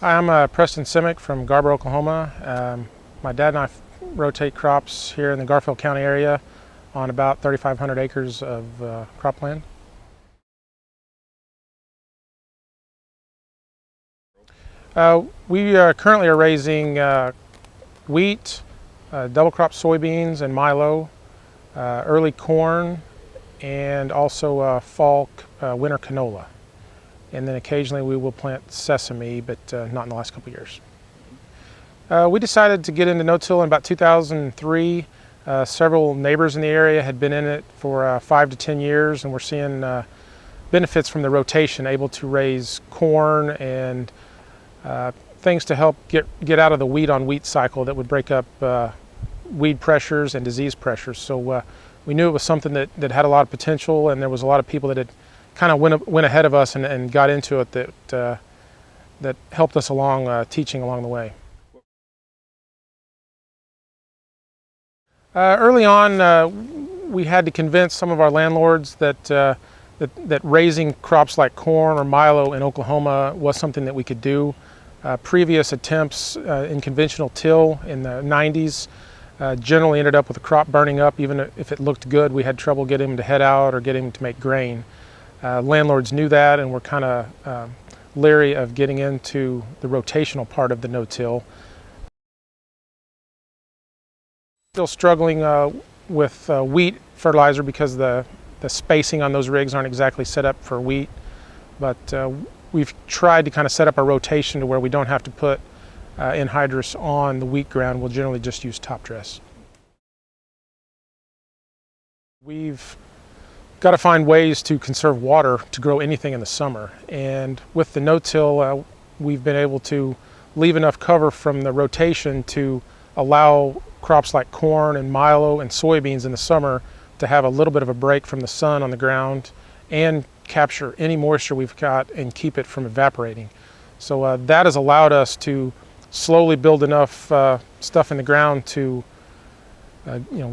Hi, I'm Preston Simic from Garber, Oklahoma. My dad and I rotate crops here in the Garfield County area on about 3,500 acres of cropland. We currently are raising wheat, double crop soybeans and milo, early corn, and also fall winter canola. And then occasionally we will plant sesame, but not in the last couple of years. We decided to get into no-till in about 2003. Several neighbors in the area had been in it for 5 to 10 years, and we're seeing benefits from the rotation, able to raise corn and things to help get out of the weed-on-wheat cycle that would break up weed pressures and disease pressures. So we knew it was something that had a lot of potential, and there was a lot of people that had kind of went ahead of us and got into it that helped us along, teaching along the way. Early on, we had to convince some of our landlords that raising crops like corn or milo in Oklahoma was something that we could do. Previous attempts in conventional till in the 90s generally ended up with the crop burning up. Even if it looked good, we had trouble getting them to head out or getting them to make grain. Landlords knew that and were kind of leery of getting into the rotational part of the no-till. Still struggling with wheat fertilizer because the spacing on those rigs aren't exactly set up for wheat, but we've tried to kind of set up a rotation to where we don't have to put anhydrous on the wheat ground. We'll generally just use top dress. We've got to find ways to conserve water to grow anything in the summer, and with the no-till we've been able to leave enough cover from the rotation to allow crops like corn and milo and soybeans in the summer to have a little bit of a break from the sun on the ground and capture any moisture we've got and keep it from evaporating. So that has allowed us to slowly build enough stuff in the ground to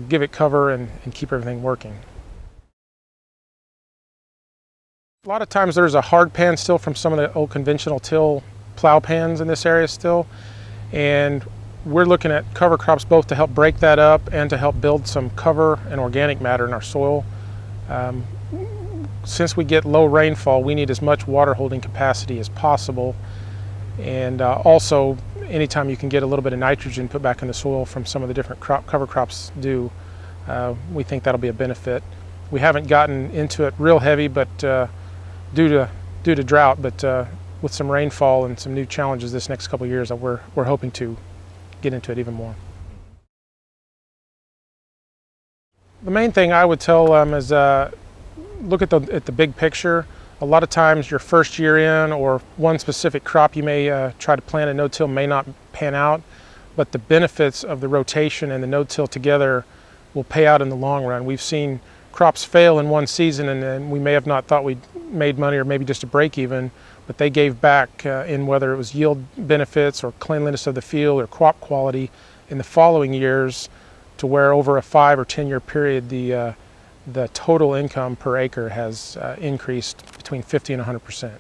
give it cover and keep everything working. A lot of times there's a hard pan still from some of the old conventional till plow pans in this area still, and we're looking at cover crops both to help break that up and to help build some cover and organic matter in our soil. Since we get low rainfall, we need as much water holding capacity as possible, and also anytime you can get a little bit of nitrogen put back in the soil from some of the different cover crops do, we think that'll be a benefit. We haven't gotten into it real heavy, but due to drought, but with some rainfall and some new challenges this next couple of years, we're hoping to get into it even more. The main thing I would tell them is look at the big picture. A lot of times your first year in or one specific crop you may try to plant a no-till may not pan out, but the benefits of the rotation and the no-till together will pay out in the long run. We've seen crops fail in one season and we may have not thought we'd made money or maybe just a break even, but they gave back in whether it was yield benefits or cleanliness of the field or crop quality in the following years, to where over a 5 or 10 year period the total income per acre has increased between 50 and 100%.